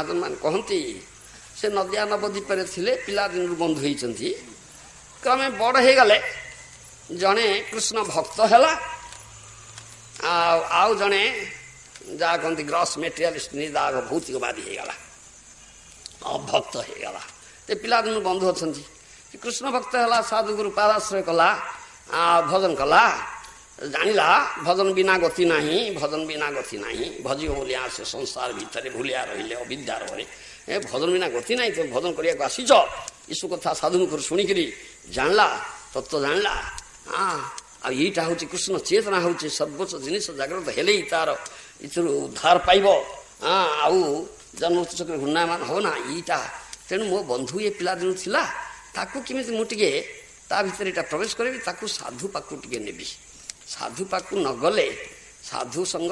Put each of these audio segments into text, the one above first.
ମହାଜନ ମାନେ କହନ୍ତି ସେ ନଦିଆ ନବଦ୍ୱୀପରେ ଥିଲେ, ପିଲାଦିନରୁ ବନ୍ଧୁ ହେଇଛନ୍ତି। କ୍ରମେ ବଡ଼ ହେଇଗଲେ ଜଣେ କୃଷ୍ଣ ଭକ୍ତ ହେଲା, ଆଉ ଜଣେ ଯାହା କହନ୍ତି ଗ୍ରସ୍ ମେଟେରିଆଲିଷ୍ଟ ନିର୍ଦାଗ ଭୌତିକବାଦୀ ହେଇଗଲା, ଅଭକ୍ତ ହେଇଗଲା। ଏ ପିଲାଦିନରୁ ବନ୍ଧୁ ଅଛନ୍ତି। କୃଷ୍ଣ ଭକ୍ତ ହେଲା, ସାଧୁଗୁରୁ ପାଦାଶ୍ରୟ କଲା, ଭଜନ କଲା, ଜାଣିଲା ଭଜନ ବିନା ଗତି ନାହିଁ, ଭଜନ ବିନା ଗତି ନାହିଁ। ଭଜିବ ବୋଲି ଆସେ ସଂସାର ଭିତରେ ଭୁଲିଆ ରହିଲେ ଅବିଦ୍ୟା ରହେ। ଏ ଭଜନ ବିନା ଗତି ନାହିଁ, ତମେ ଭଜନ କରିବାକୁ ଆସିଛ। ଈଶ୍ୱର କଥା ସାଧୁଙ୍କର ଶୁଣିକିରି ଜାଣିଲା, ତତ୍ତ୍ୱ ଜାଣିଲା। ଆଉ ଏଇଟା ହେଉଛି କୃଷ୍ଣ ଚେତନା, ହେଉଛି ସର୍ବୋଚ୍ଚ ଜିନିଷ। ଜାଗ୍ରତ ହେଲେ ହିଁ ତାର ଏଥିରୁ ଉଦ୍ଧାର ପାଇବ, ଆଉ ଜନ୍ମ ଚକ୍ର ଘୂର୍ଣ୍ଣାୟମାନ ହେବ ନା ଏଇଟା। ତେଣୁ ମୋ ବନ୍ଧୁ ଏ ପିଲାଦିନୁ ଥିଲା, ତାକୁ କେମିତି ମୁଁ ଟିକେ ତା ଭିତରେ ଏଇଟା ପ୍ରବେଶ କରିବି, ତାକୁ ସାଧୁ ପାଖକୁ ଟିକେ ନେବି। ସାଧୁ ପାଖକୁ ନ ଗଲେ ସାଧୁ ସଙ୍ଗ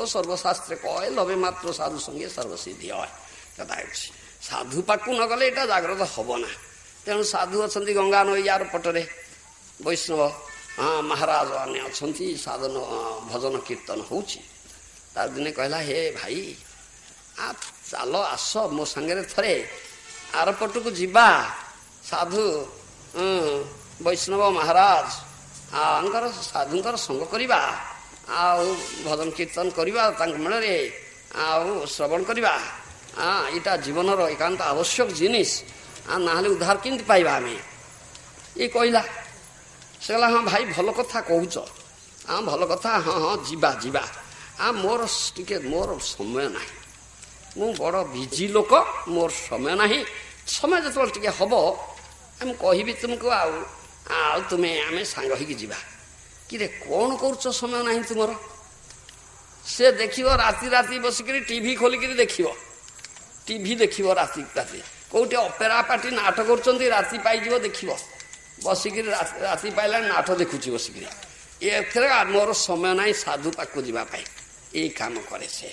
ସର୍ବଶାସ୍ତ୍ରେ କହେ, ଲବେ ମାତ୍ର ସାଧୁ ସଙ୍ଗେ ସର୍ବସିଦ୍ଧି হয়। କଥା ହେଉଛି ସାଧୁ ପାଖକୁ ନ ଗଲେ ଏଇଟା ଜାଗ୍ରତ ହେବ ନା। ତେଣୁ ସାଧୁ ଅଛନ୍ତି ଗଙ୍ଗା ନଈୟାର ପଟରେ, ବୈଷ୍ଣବ ମହାରାଜ ମାନେ ଅଛନ୍ତି, ସାଧନ ଭଜନ କୀର୍ତ୍ତନ ହେଉଛି। ତା ଦିନେ କହିଲା, ହେ ଭାଇ ଚାଲ ଆସ ମୋ ସାଙ୍ଗରେ ଥରେ ଆର ପଟକୁ ଯିବା, ସାଧୁ ବୈଷ୍ଣବ ମହାରାଜ ସାଧୁଙ୍କର ସଙ୍ଗ କରିବା, ଆଉ ଭଜନ କୀର୍ତ୍ତନ କରିବା, ତାଙ୍କ ମେଳରେ ଆଉ ଶ୍ରବଣ କରିବା। ଏଇଟା ଜୀବନର ଏକାନ୍ତ ଆବଶ୍ୟକ ଜିନିଷ, ନହେଲେ ଉଦ୍ଧାର କେମିତି ପାଇବା ଆମେ। ଏ କହିଲା, ସେ କହିଲା, ହଁ ଭାଇ ଭଲ କଥା କହୁଛ, ଭଲ କଥା, ହଁ ହଁ ଯିବା ଯିବା। ମୋର ସମୟ ନାହିଁ, ମୁଁ ବଡ଼ ବିଜି ଲୋକ, ମୋର ସମୟ ନାହିଁ। ସମୟ ଯେତେବେଳେ ଟିକେ ହେବ ମୁଁ କହିବି ତୁମକୁ, ଆଉ ତୁମେ ଆମେ ସାଙ୍ଗ ହେଇକି ଯିବା। କିରେ କ'ଣ କରୁଛ, ସମୟ ନାହିଁ ତୁମର? ସେ ଦେଖିବ ରାତି ରାତି ବସିକିରି ଟିଭି ଖୋଲିକିରି ଦେଖିବ, ଟିଭି ଦେଖିବ ରାତି ରାତି। କେଉଁଠି ଅପେରା ପାର୍ଟି ନାଟ କରୁଛନ୍ତି, ରାତି ପାଇଯିବ ଦେଖିବ, ବସିକିରି ରାତି ପାଇଲାଣି ନାଟ ଦେଖୁଛି ବସିକିରି। ଏଥିରେ ମୋର ସମୟ ନାହିଁ ସାଧୁ ପାଖକୁ ଯିବା ପାଇଁ। ଏଇ କାମ କରେ ସେ।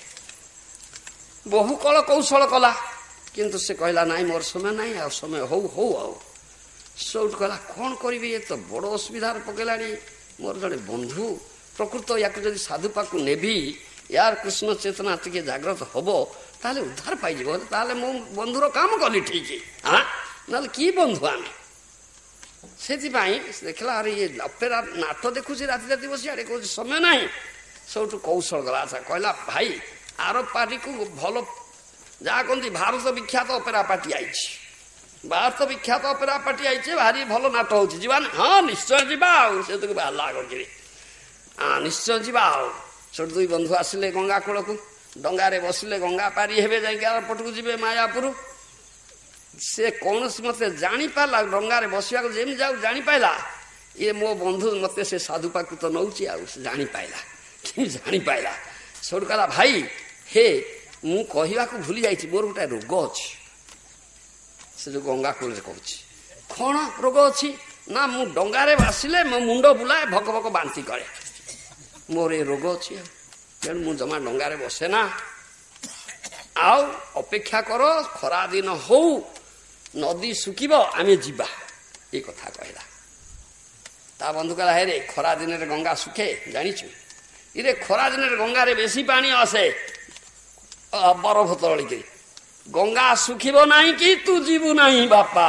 ବହୁ କଳ କୌଶଳ କଲା, କିନ୍ତୁ ସେ କହିଲା ନାଇଁ ମୋର ସମୟ ନାହିଁ, ଆଉ ସମୟ ହଉ ହଉ। ଆଉ ସେଇଠୁ କହିଲା, କ'ଣ କରିବି, ଏ ତ ବଡ଼ ଅସୁବିଧାରେ ପକେଇଲାଣି ମୋର ଜଣେ ବନ୍ଧୁ। ପ୍ରକୃତ ୟାକୁ ଯଦି ସାଧୁ ପାଖକୁ ନେବି, ୟାର କୃଷ୍ଣ ଚେତନା ଟିକେ ଜାଗ୍ରତ ହେବ, ତାହେଲେ ଉଦ୍ଧାର ପାଇଯିବ। ତାହେଲେ ମୁଁ ବନ୍ଧୁର କାମ କଲି ଠିକ୍, ନହେଲେ କି ବନ୍ଧୁ ଆମେ। ସେଥିପାଇଁ ଦେଖିଲା, ଆରେ ଇଏ ଅପେରା ନାଟ ଦେଖୁଛି ରାତି ରାତି ବସି, ଆଡ଼େ କହୁଛି ସମୟ ନାହିଁ। ସବୁଠୁ କୌଶଳ ଗଲା, ଆଚ୍ଛା କହିଲା, ଭାଇ ଆର ପାର୍ଟିକୁ ଭଲ ଯାହା କହନ୍ତି ଭାରତ ବିଖ୍ୟାତ ଅପେରା ପାର୍ଟି ଆଇଛି, ଭାରତ ବିଖ୍ୟାତ ଅପେରା ପାର୍ଟି ଆଇଛି, ଭାରି ଭଲ ନାଟ ହେଉଛି, ଯିବା ନା? ହଁ ନିଶ୍ଚୟ ଯିବା। ଆଉ ସେତକୁ ବାହାରିଲା କରିକିରି, ନିଶ୍ଚୟ ଯିବା। ଆଉ ସେଠୁ ଦୁଇ ବନ୍ଧୁ ଆସିଲେ ଗଙ୍ଗା କୂଳକୁ, ଡଙ୍ଗାରେ ବସିଲେ, ଗଙ୍ଗା ପାରି ହେବେ, ଯାଇକି ଆର ପଟକୁ ଯିବେ ମାୟାପୁର। ସେ କୌଣସି ମତେ ଜାଣିପାରିଲା, ଡଙ୍ଗାରେ ବସିବାକୁ ଯେମିତି ଯାଉ ଜାଣିପାରିଲା, ଇଏ ମୋ ବନ୍ଧୁ ମତେ ସେ ସାଧୁ ପାଖକୁ ତ ନେଉଛି। ଆଉ ସେ ଜାଣିପାରିଲା, କେମିତି ଜାଣିପାରିଲା? ସେଠୁ କହିଲା, ଭାଇ ହେ ମୁଁ କହିବାକୁ ଭୁଲି ଯାଇଛି, ମୋର ଗୋଟେ ରୋଗ ଅଛି। ସେ ଯୋଉ ଗଙ୍ଗା କୂଳରେ କହୁଛି, କ'ଣ ରୋଗ ଅଛି ନା, ମୁଁ ଡଙ୍ଗାରେ ଭାସିଲେ ମୋ ମୁଣ୍ଡ ବୁଲାଏ, ଭକ ଭକ ବାନ୍ତି କରେ, ମୋର ଏ ରୋଗ ଅଛି। ତେଣୁ ମୁଁ ଜମା ଡଙ୍ଗାରେ ବସେ ନା। ଆଉ ଅପେକ୍ଷା କର, ଖରା ଦିନ ହଉ, ନଦୀ ଶୁଖିବ, ଆମେ ଯିବା। ଏ କଥା କହିଲା। ତା ବନ୍ଧୁ କହିଲା, ହେ ରେ ଖରା ଦିନରେ ଗଙ୍ଗା ଶୁଖେ ଜାଣିଛୁ? ଇରେ ଖରା ଦିନରେ ଗଙ୍ଗାରେ ବେଶୀ ପାଣି ଆସେ, ବରଫ ତଳିକିରି, ଗଙ୍ଗା ଶୁଖିବ ନାହିଁ କି ତୁ ଯିବୁ ନାହିଁ ବାପା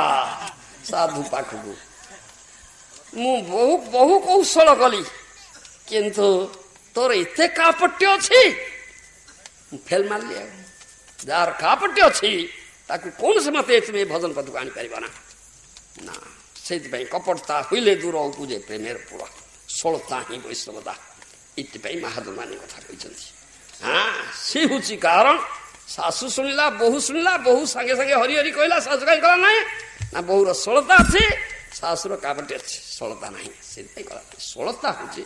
ସାଧୁ ପାଖକୁ। ମୁଁ ବହୁ କୌଶଳ କଲି, କିନ୍ତୁ ତୋର ଏତେ କାପଟ୍ୟ ଅଛି, ମୁଁ ଫେଲ ମାରିଲି। ଆଉ ଯାହାର କାପଟ୍ୟ ଅଛି ତାକୁ କୌଣସି ମତେ ତୁମେ ଭଜନ ପଦକୁ ଆଣିପାରିବ ନା। ସେଇଥିପାଇଁ କପଟତା ହଇଲେ ଦୂର ଉପୁଜେ ପ୍ରେମେର ପୁର, ଷୋଳତା ହିଁ ବୈଷ୍ଣବତା। ଏଥିପାଇଁ ମହାଜନମାନେ କଥା କହିଛନ୍ତି। ସେ ହେଉଛି କାରଣ। ଶାଶୁ ଶୁଣିଲା, ବୋହୂ ଶୁଣିଲା, ବୋହୂ ସାଙ୍ଗେ ସାଙ୍ଗେ ହରି ହରି କହିଲା, ଶାଶୁ କାହିଁ କଲା ନାହିଁ ନା, ବୋହୂର ଷୋଳତା ଅଛି, ଶାଶୁର କାପଟ୍ୟ ଅଛି, ଷୋଳତା ନାହିଁ। ସେଇଥିପାଇଁ କଲା। ଷୋଳତା ହେଉଛି